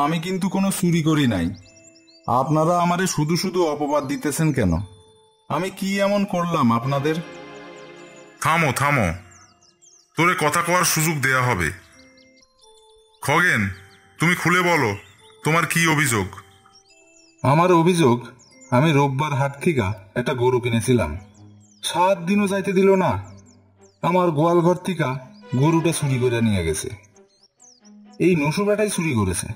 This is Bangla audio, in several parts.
আমি কিন্তু কোনো চুরি করি নাই। আপনারা আমারে শুধু শুধু অপবাদ দিতেছেন কেন? আমি কি এমন করলাম আপনাদের? থামো থামো, তোরে কথা কওয়ার সুযোগ দেয়া হবে। খগেন, তুমি খুলে বলো তোমার কি অভিযোগ? আমার অভিযোগ, আমি রোববার হাট থেকে একটা গরু কিনেছিলাম, 7 দিনও যাইতে দিল না। আমার গোয়াল ঘর থেকে গরুটা চুরি করে নিয়ে গেছে। এই নসু বেটাই চুরি করেছে।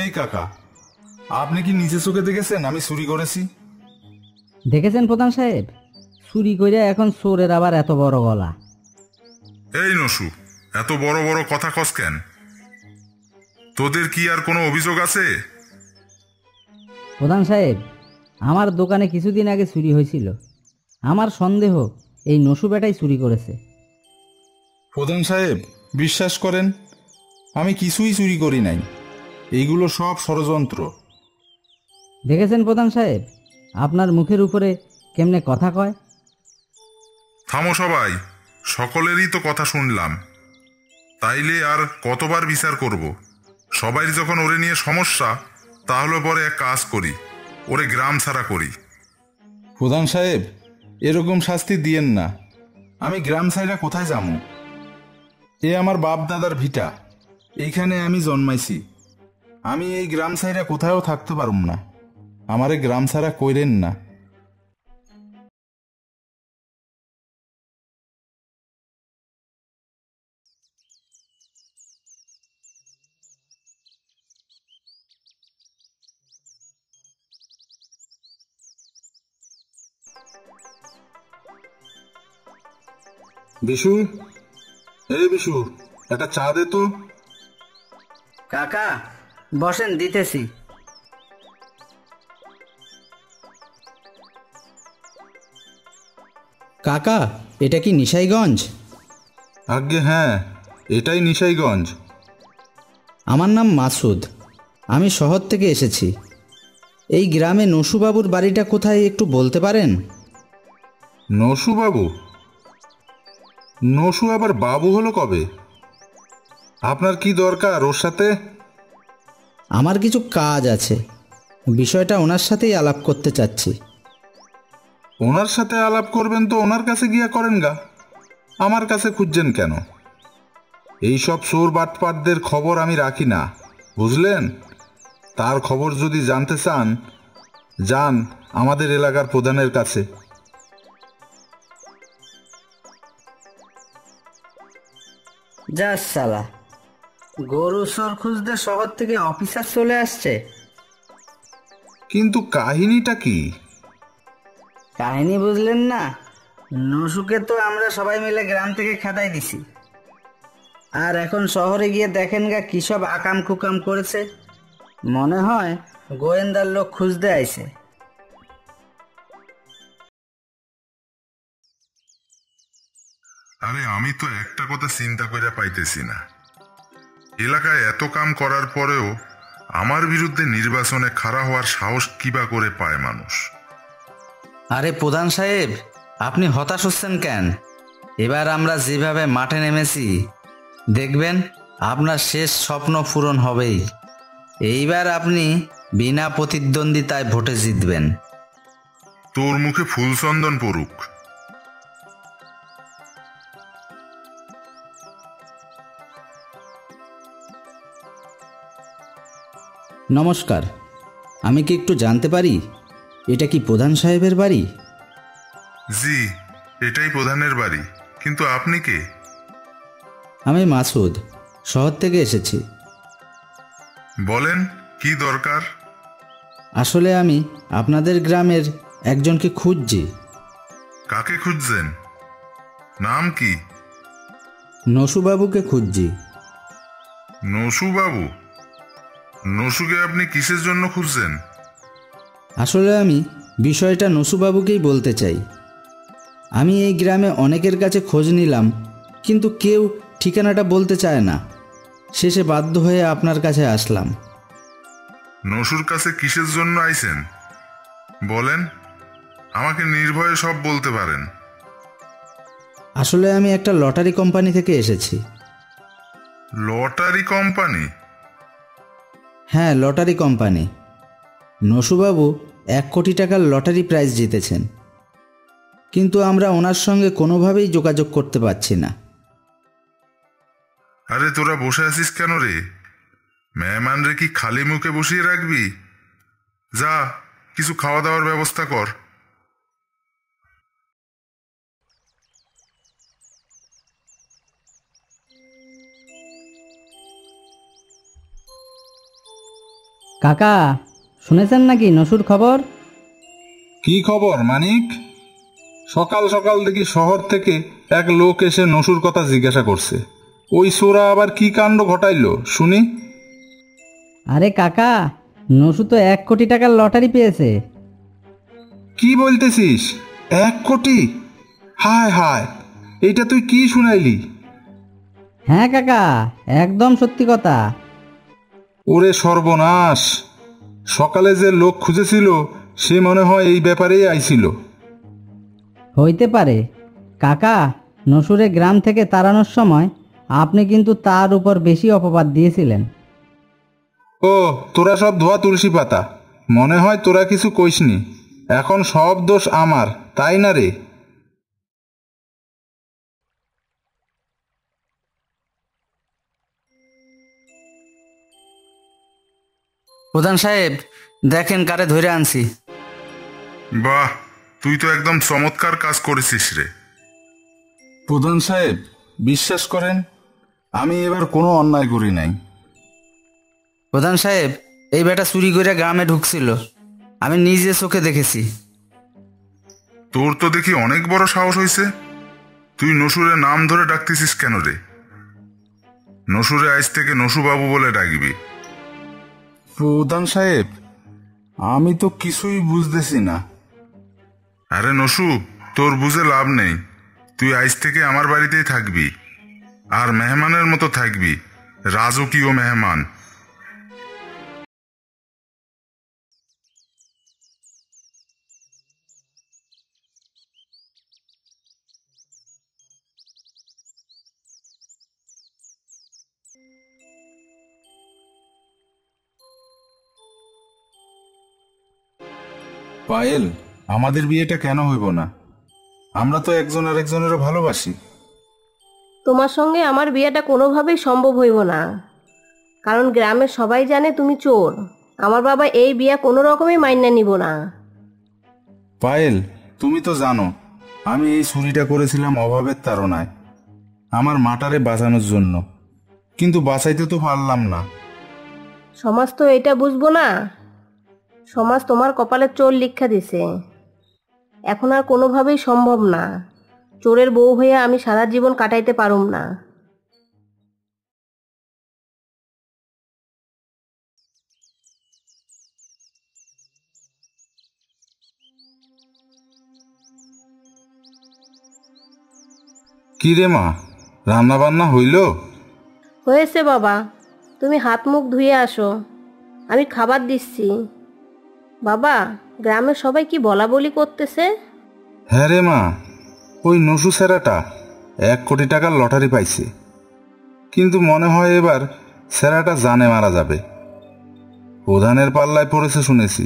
এই কাকা, আপনি কি নিজে চোখে দেখেছেন আমি চুরি করেছি? দেখেছেন প্রধান সাহেব, চুরি করে এখন চোরের আবার এত বড় গলা। এই নসু, এত বড় বড় কথা কস কেন? তোদের কি আর কোনো অভিযোগ আছে? প্রধান সাহেব, আমার দোকানে কিছুদিন আগে চুরি হয়েছিল। আমার সন্দেহ এই নসু বেটাই চুরি করেছে। প্রধান সাহেব, বিশ্বাস করেন, আমি কিছুই চুরি করি নাই। এইগুলো সব ষড়যন্ত্র। দেখেছেন প্রধান সাহেব, আপনার মুখের উপরে কেমনে কথা কয়। থামো সবাই, সকলেরই তো কথা শুনলাম, তাইলে আর কতবার বিচার করব? সবাই যখন ওরে নিয়ে সমস্যা, তাহলে পরে এক কাজ করি, ওরে গ্রাম ছাড়া করি। প্রধান সাহেব, এরকম শাস্তি দিয়েন না। আমি গ্রাম ছাইরা কোথায় যাবো? এ আমার বাপ দাদার ভিটা, এইখানে আমি জন্মাইছি। আমি এই গ্রাম ছাইরা কোথাও থাকতে পারুম না। আমারে গ্রাম ছাড়া কইরেন না। বিশু, এই বিশু, একটা চা দে তো। কাকা বসেন, দিতেছি। কাকা, এটা কি নিশাইগঞ্জ? আজ্ঞে হ্যাঁ, এটাই নিশাইগঞ্জ। আমার নাম মাসুদ, আমি শহর থেকে এসেছি। এই গ্রামে নসুবাবুর বাড়িটা কোথায় একটু বলতে পারেন? নসু বাবু? নসু আবার বাবু হলো কবে? আপনার কি দরকার ওর সাথে? আমার কিছু কাজ আছে, বিষয়টা ওনার সাথেই আলাপ করতে চাচ্ছি। ওনার সাথে আলাপ করবেন তো ওনার কাছে গিয়া করেন গা, আমার কাছে খুঁজছেন কেন? এইসব চোর বাটপাটদের খবর আমি রাখি না, বুঝলেন? তার খবর যদি জানতে চান, যান আমাদের এলাকার প্রধানের কাছে। যা শালা, গরু চোর খুঁজতে শহর থেকে অফিসার চলে আসছে। কিন্তু কাহিনীটা কি? কাহিনী বুঝলেন না? নসুকে তো আমরা সবাই মিলে গ্রাম থেকে খেদাই দিছি, আর এখন শহরে গিয়ে দেখেন গা কি সব আকাম কুকাম করেছে। মনে হয় গোয়েন্দার লোক খুঁজতে আইছে। আরে আমি তো একটা কথা চিন্তা করে পাইতেছি না, এলাকায় এত কাম করার পরেও আমার বিরুদ্ধে নির্বাচনে খাড়া হওয়ার সাহস কিবা করে পায় মানুষ? আরে প্রধান সাহেব, আপনি হতাশ হচ্ছেন কেন? এবার আমরা যেভাবে মাঠে নেমেছি, দেখবেন আপনার শেষ স্বপ্ন পূরণ হবেই। এইবার আপনি বিনা প্রতিদ্বন্দ্বিতায় ভোটে জিতবেন। তোর মুখে ফুলচন্দন পড়ুক। নমস্কার, আমি কি একটু জানতে পারি এটা কি প্রধান সাহেবের বাড়ি? জি, এটাই প্রধানের বাড়ি, কিন্তু আপনি কে? আমি মাসুদ, শহর থেকে এসেছি। বলেন, কি দরকার? আসলে আমি আপনাদের গ্রামের একজনকে খুঁজছি। কাকে খুঁজছেন? নাম কি? নসুবাবুকে খুঁজছি। নসু বাবু? নসুকে আপনি কিসের জন্য খুঁজছেন? আসলে আমি বিষয়টা নসুবাবুকেই বলতে চাই। আমি এই গ্রামে অনেকের কাছে খোঁজ নিলাম, কিন্তু কেউ ঠিকানাটা বলতে চায় না। শেষে বাধ্য হয়ে আপনার কাছে আসলাম। নসুর কাছে কিসের জন্য আইছেন বলেন, আমাকে নির্ভয়ে সব বলতে পারেন। আসলে আমি একটা লটারি কোম্পানি থেকে এসেছি। Lottery company? হ্যাঁ, লটারি কোম্পানি। নসুবাবু 1 কোটি টাকার লটারি প্রাইজ জিতেছেন, কিন্তু আমরা ওনার সঙ্গে কোনোভাবেই যোগাযোগ করতে পারছি না। আরে তোরা বসে আছিস কেন রে? মেহমান রে কি খালি মুখে বসিয়ে রাখবি? যা, কিছু খাওয়া দাওয়ার ব্যবস্থা কর। কাকা, শুনেছেন নাকি নসুর খবর? কি খবর মানিক? সকাল সকাল দেখি শহর থেকে এক লোক এসে নসুর কথা জিজ্ঞাসা করছে। ওই সোরা আবার কি কাণ্ড ঘটাইলো শুনি। আরে কাকা, নসু তো 1 কোটি টাকার লটারি পেয়েছে। কি বলতেছিস? 1 কোটি? হায় হায়, এইটা তুই কি শুনাইলি? হ্যাঁ কাকা, একদম সত্যি কথা। ওরে সর্বনাশ! সকালে যে লোক খুঁজেছিল সে মনে হয় এই ব্যাপারেই আইছিল। হইতে পারে। কাকা, নসুরে গ্রাম থেকে তাড়ানোর সময় আপনি কিন্তু তার উপর বেশি অপবাদ দিয়েছিলেন। ও, তোরা সব ধোয়া তুলসী পাতা। মনে হয় তোরা কিছু কইসনি। এখন সব দোষ আমার, তাই না রে? প্রধান সাহেব, দেখেন কারে ধরে আনছি। বাহ, তুই তো একদম চমৎকার কাজ করেছিস রে। প্রধান সাহেব, বিশ্বাস করেন আমি এবার কোনো অন্যায় করি নাই। প্রধান সাহেব, এই বেটা চুরি করে গ্রামে ঢুকছিল, আমি নিজে চোখে দেখেছি। তোর তো দেখি অনেক বড় সাহস হয়েছে। তুই নসুরের নাম ধরে ডাকতেছিস কেন রে? নসুরে আজ থেকে নসু বাবু বলে ডাকবি। প্রধান সাহেব, আমি তো কিছুই বুঝতেছি না। আরে নসু, তোর বুঝে লাভ নেই। তুই আজ থেকে আমার বাড়িতেই থাকবি, আর মেহমানের মতো থাকবি, রাজকীয় মেহমান। পায়েল, আমাদের বিয়েটা কেন হইব না? আমরা তো একজন আরেকজনেরও ভালোবাসি। তোমার সঙ্গে আমার বিয়েটা কোনোভাবেই সম্ভব হইব না, কারণ গ্রামের সবাই জানে তুমি চোর। আমার বাবা এই বিয়া কোনো রকমই মাইনা নিব না। পায়েল, তুমি তো জানো আমি এই চুরিটা করেছিলাম অভাবের তাড়নায়, আমার মাটারে বাঁচানোর জন্য, কিন্তু বাঁচাইতে তো পারলাম না। সমাজ তো এটা বুঝবো না। সমাজ তোমার কপালে চোর লিখা দিছে। এখন আর কোনোভাবেই সম্ভব না। চোরের বউ হয়ে আমি সারা জীবন কাটাইতে পারুম না। কি রে মা, রান্না বান্না হইল? হয়েছে বাবা, তুমি হাত মুখ ধুয়ে আসো, আমি খাবার দিচ্ছি। বাবা, গ্রামের সবাই কি বলা বলি করতেছে? হ্যাঁ রে মা, ওই নসু সেরাটা 1 কোটি টাকার লটারি পাইছে, কিন্তু মনে হয় এবার সেরাটা জানে মারা যাবে। প্রধানের পাল্লায় পড়েছে শুনেছি,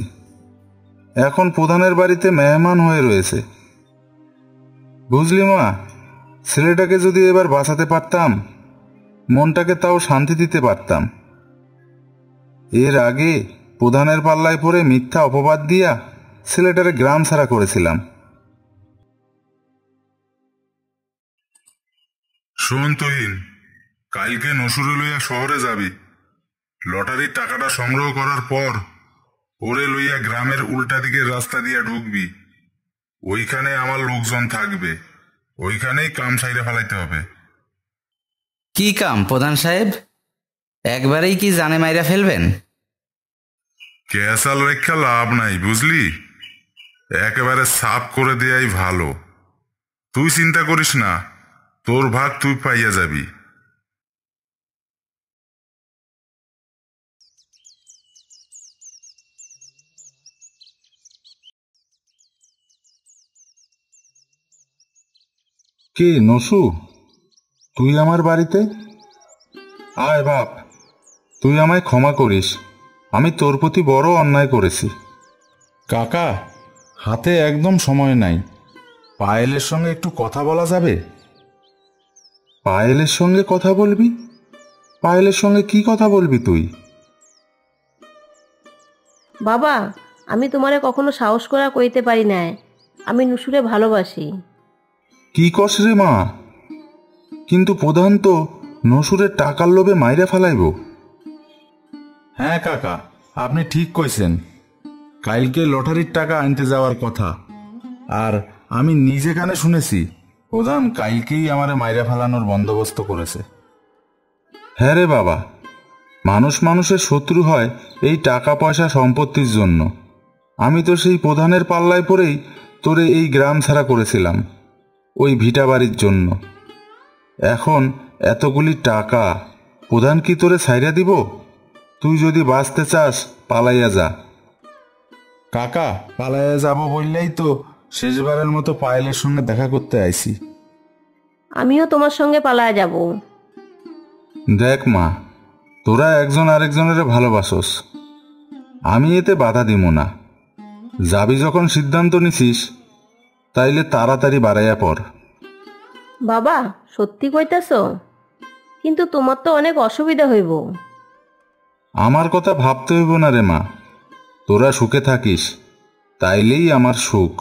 এখন প্রধানের বাড়িতে মেহমান হয়ে রয়েছে। বুঝলি মা, ছেলেটাকে যদি এবার বাঁচাতে পারতাম, মনটাকে তাও শান্তি দিতে পারতাম। এর আগে প্রধানের পাল্লায় পড়ে মিথ্যা অপবাদ দিয়া ছেলেটারে গ্রাম ছাড়া করেছিলাম। শোন তুহিন, কালকে নসুরে লইয়া শহরে যাবি। লটারির টাকাটা সংগ্রহ করার পর ওরে লইয়া গ্রামের উল্টা দিকের রাস্তা দিয়া ঢুকবি। ওইখানে আমার লোকজন থাকবে, ওইখানেই কাম সাইরে ফেলাইতে হবে। কি কাম প্রধান সাহেব? একবারেই কি জানে মাইরা ফেলবেন? ক্যাসাল রেখা লাভ নাই, বুঝলি? একেবারে সাফ করে দেয়াই ভালো। তুই চিন্তা করিস না, তোর ভাগ তুই পাইয়া যাবি। কে নসু, তুই আমার বাড়িতে? আয় বাপ, তুই আমায় ক্ষমা করিস। আমি তোর প্রতি বড় অন্যায় করেছি। কাকা, হাতে একদম সময় নাই। পায়েলের সঙ্গে একটু কথা বলা যাবে? পায়েলের সঙ্গে কথা বলবি? পায়েলের সঙ্গে কি কথা বলবি তুই? বাবা, আমি তোমারে কখনো সাহস করা কইতে পারি না, আমি নুসুরে ভালোবাসি। কি কস রে মা? কিন্তু প্রধান তো নসুরের টাকার লোভে মাইরে ফেলাইব। হ্যাঁ কাকা, আপনি ঠিক কইছেন। কালকে লটারির টাকা আনতে যাওয়ার কথা, আর আমি নিজে কানে শুনেছি প্রধান কালকেই আমারে মাইরা ফেলানোর বন্দোবস্ত করেছে। হ্যাঁ রে বাবা, মানুষ মানুষের শত্রু হয় এই টাকা পয়সা সম্পত্তির জন্য। আমি তো সেই প্রধানের পাল্লায় পড়েই তোরে এই গ্রাম ছাড়া করেছিলাম, ওই ভিটা বাড়ির জন্য। এখন এতগুলি টাকা প্রধান কি তোরে ছাইরা দিব? তুই যদি বাঁচতে চাস পালাইয়া যা। কাকা, পালাইয়া যাব বললেই তো শেষবারের মতো পায়েলের সঙ্গে দেখা করতে আইছি। আমিও তোমার সঙ্গে পালায়া যাব। দেখ মা, তোরা একজন আরেকজনের ভালোবাসোস, আমি এতে বাধা দিব না। যাবি যখন সিদ্ধান্ত নিছিস, তাইলে তাড়াতাড়ি বাড়াইয়া পড়। বাবা, সত্যি কইতাছ? কিন্তু তোমার তো অনেক অসুবিধা হইব। আমার কথা ভাবতে হইব না রে মা, তোরা সুখে থাকিস, তাইলেই আমার সুখ।